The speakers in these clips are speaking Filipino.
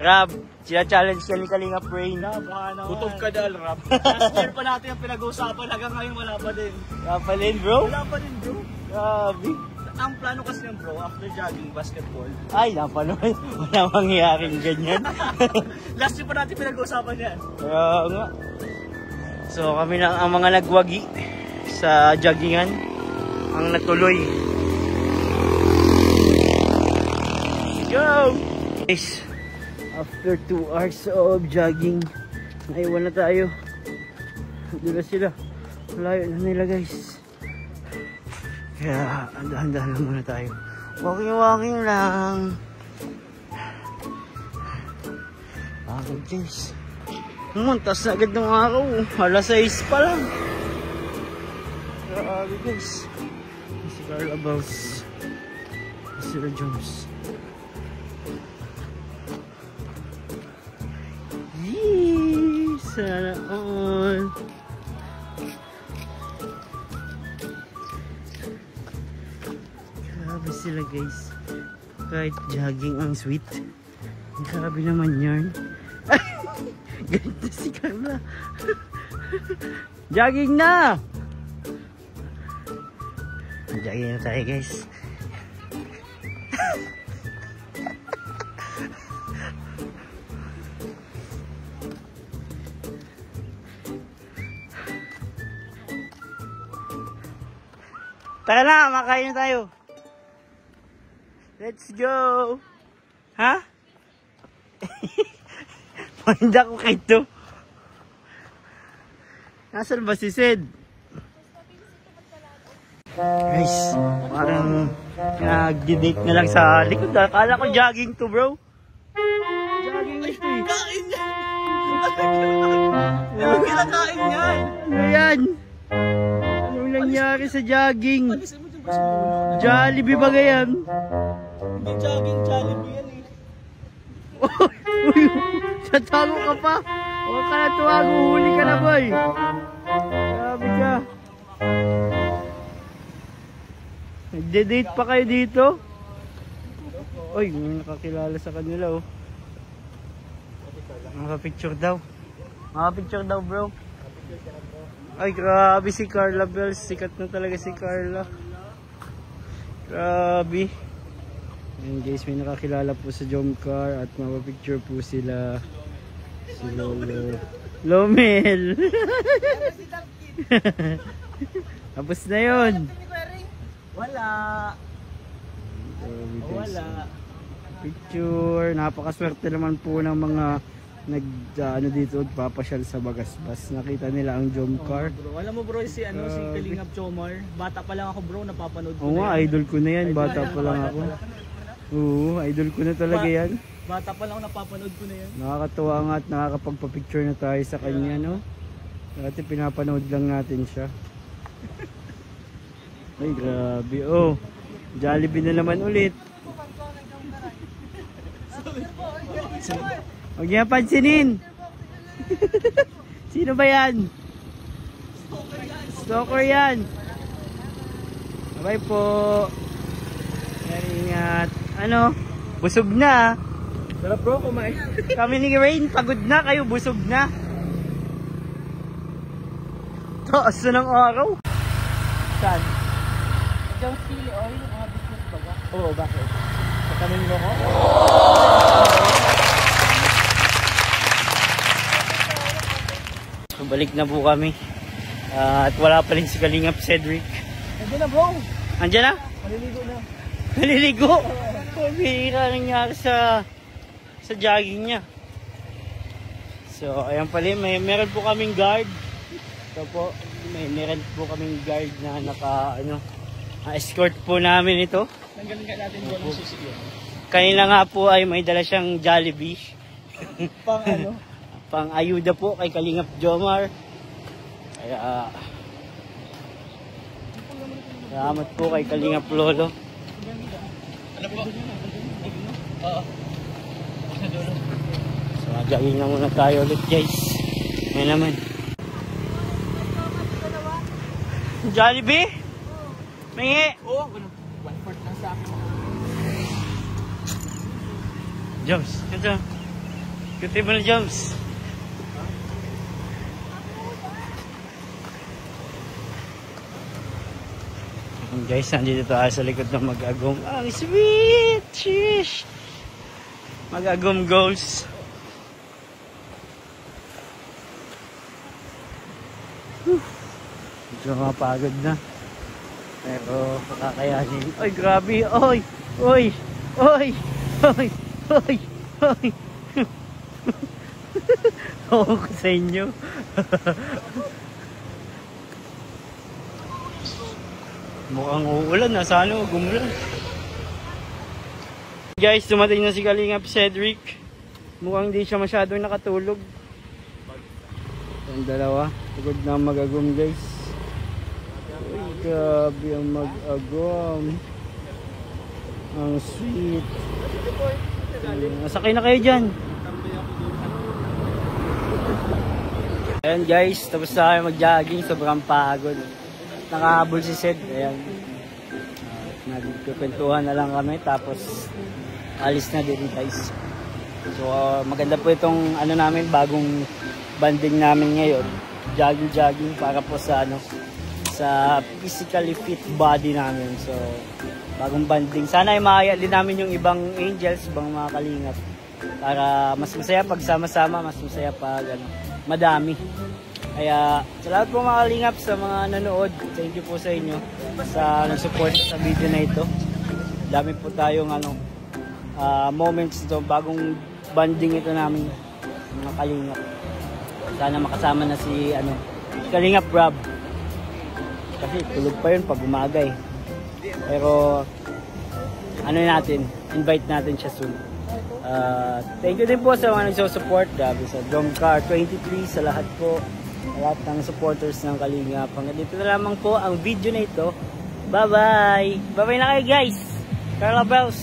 Rab, sila-challenge ka ni Kalingap Rain. Kutob ka dal, Rab. Last year pa natin ang pinag-uusapan, hanggang ngayon wala pa din. Wala pa din, bro? Wala pa din, bro. Grabe. Ang plano kasi ng bro, after jogging, basketball. Ay, napanood. Wala mangyayaring ganyan. Last year pa natin pinag-uusapan yan. Kaya nga. So kami lang ang mga nagwagi sa joggingan ang natuloy. Go! Guys, after 2 hours of jogging, naiwan na tayo. Doon na sila. Malayo na nila guys. Kaya andahan-dahan lang muna tayo. Walking lang. Pagod guys. Muntas na agad ng araw. Alas 6 pa lang. Grabe guys. Si Carla Bells. Si Sir Jones. Yee! Sana all. Grabe sila guys. Kahit jogging ang sweet. Grabe naman yarn. Ganito si Carla. Jogging na! Jogging na tayo guys. Tara na, makain na tayo. Let's go! Ha? Pahinda ko kay ito. Nasaan ba si Sid? Guys, parang nag-date na lang sa likod. Akala ko jogging to, bro. Jogging ito eh. Kain yan! Ano kinakain yan? Ano yan? Anong nangyari sa jogging? Jollibee ba ganyan? Hindi jogging, Jollibee yan eh. Uy, tatago ka pa. Huwag ka na tuwago, huli ka na boy. Grabe ka. Nagde-date pa kayo dito? Uy, may nakakilala sa kanila oh. Makapicture daw. Makapicture daw bro. Ay grabe si Carla Bells. Sikat na talaga si Carla. Grabe. Ayan guys, may nakakilala po sa Jomcar at mapapicture po sila. Si Lolo Lomel. Tapos na yun. Wala. Wala. Picture. Napakaswerte naman po ng mga ano dito, papasyal sa Bagasbas. Nakita nila ang Jomcar. Bro, alam mo bro, si Kalingap Jomar. Bata pa lang ako bro, napapanood ko. Oo nga, idol ko na yan. Bata pa lang ako. Oo, idol ko na talaga yan. Bata pa lang ako, napapanood ko na yan. Nakakatuwa nga at nakakapagpa-picture na tayo sa kanya, no? Dati pinapanood lang natin siya. Ay, grabe. Oh, Jollibee na naman ulit. Huwag niya pansinin. Sino ba yan? Stalker yan. Bye po. Ingat. Ano? Busog na. Tara bro, kumain. Kami ni Rain, pagod na. Kayo busog na. Taas na ng araw. Saan? Diyan sili oil, mga business ba ba? Oo, bakit? Sa kaming mo ko? So, balik na po kami. At wala pa rin si Kalingap Cedric. Andiyan na bro. Andiyan na? Maliligo na. Naliligo. Bihira nangyari sa jogging niya. So, ayan pala, meron po kaming guard. Ito po, meron po kaming guard na escort po namin ito. Tanggalin ka natin dyan ang susi yun. Kanina nga po ay may dala siyang Jollibee. Pang ano? Pang ayuda po kay Kalingap Jomar. Kaya salamat po kay Kalingap Lolo. Ano po? Oo. So, jogging na muna tayo ulit guys. Ayan naman. Jollibee? Mingi? Oo, 1/4 lang sa akin. Jones, ito. Kuti mo na, Joms. Guys, nandito tayo sa likod ng Mag-Agum. Ang sweet! Sheesh! Mag-Agum goals. Medyo mapagod na. Pero kakayanin. Oy, grabe! Oy! Oy! Oy! Oy! Oy! Oy! Oo ko sa inyo. Mukhang uulan na. Sana gumulan. Guys, dumating na si Kalingap Cedric. Mukhang di siya masyadong nakatulog. Ang dalawa. Tugod na Mag-Agum, guys. Uy, grabe ang Mag-Agum. Ang sweet. Nasakay na kayo dyan. Ayan guys, tapos na kayo mag-jogging. Sobrang pagod. Nakahabol si Sed. Ayan. Nagkukwentuhan na lang kami. Tapos alis na din guys. So maganda po itong ano namin, bagong banding namin ngayon. Jogging para po sa ano, sa physically fit body namin. So bagong banding. Sana ay makaya din namin yung ibang angels, ibang mga kalingap. Para mas masaya pag sama-sama, mas masaya pag ano, madami. Kaya salamat po mga kalingap sa mga nanood. Thank you po sa inyo sa nag-support sa video na ito. Dami po tayong ano, moments ito, bagong banding ito namin mga kalingap. Sana makasama na si ano, Kalingap Rob. Kasi tulog pa yun pag umaga eh. Pero ano natin, invite natin siya soon. Thank you din po sa mga nagsusupport. Grabe sa Drumcar 23, sa lahat po, sa lahat ng supporters ng Kalingap. Hanggang dito na lamang po ang video na ito. Bye bye. Bye bye na kayo guys. Carla Bells.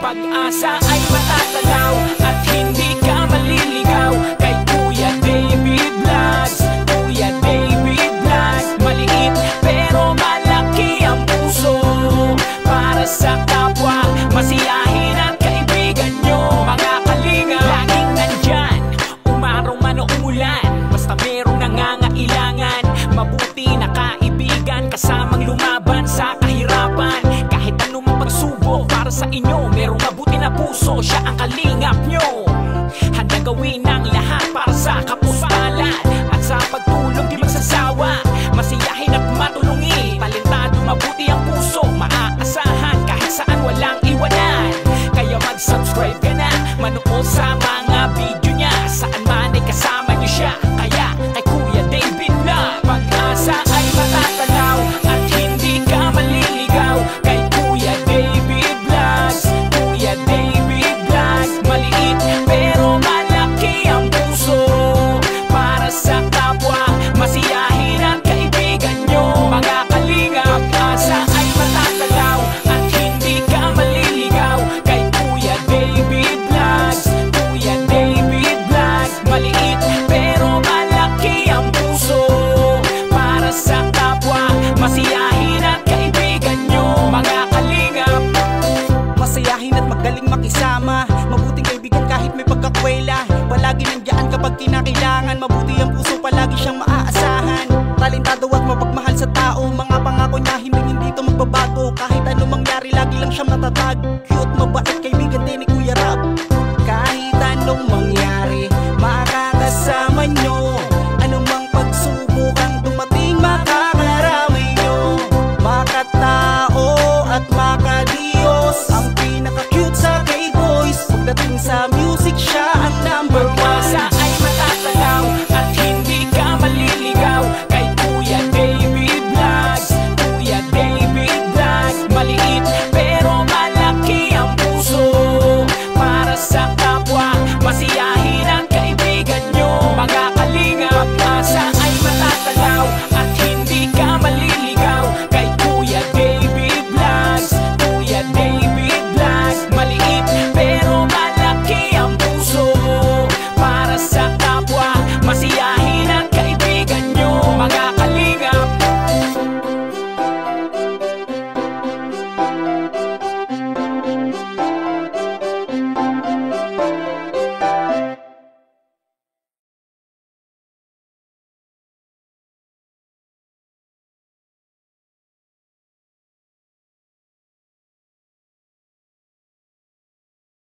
Pag-asa ay matatanaw at hindi ka maliligaw. Kay Kuya David Vlogs, Kuya David Vlogs. Maliit pero malaki ang puso para sa kapwa, masiyahin at kaibigan nyo. Mga kalinga, laging nandyan, umaraw man o umulan. Basta merong nangangailangan, mabuti na kaibigan, kasamang lumaban sa kahirapan. Kahit anong pagsubok para sa inyo, merong mabuti na puso, siya ang kalingap nyo. Handa gawin ang lahat para sa kapuspalad at sa pagtulong di magsasawa, masiyahin at matulungin. Talentado, mabuti ang puso, maaasahan kahit saan walang iwanan. Kaya mag-subscribe ka na, manood sa mga video niya, saan man ay kasama niyo siya. Kaya kay Kuya David Vlog, pag-asa ay matatanaw at hindi ka maliligaw. Kay Kuya David Vlogs, Kuya David Vlogs. Maliit pero malaki ang puso para sa kapwa, masiyahin at kaibigan nyo. Mga kalinga, pag-asa ay matatanaw at hindi ka maliligaw. Kay Kuya David Vlogs, Kuya David Vlogs. Maliit pero malaki ang puso para sa kapwa, masiyahin at kaibigan nyo. Mga kalingap, masayahin at magaling makisama, mabuting kaibigan kahit may pagkakwela. Palagi nandiyan kapag kinakailangan, mabuti ang puso, palagi siyang maaasahan. Talentado at mapagmahal sa tao, mga pangako niya hindi ito magbabago. Kahit anong mangyari, lagi lang siyang matatag. Cute, mabait, kaibigan din ni Kuya Rob. Kahit anong mangyari,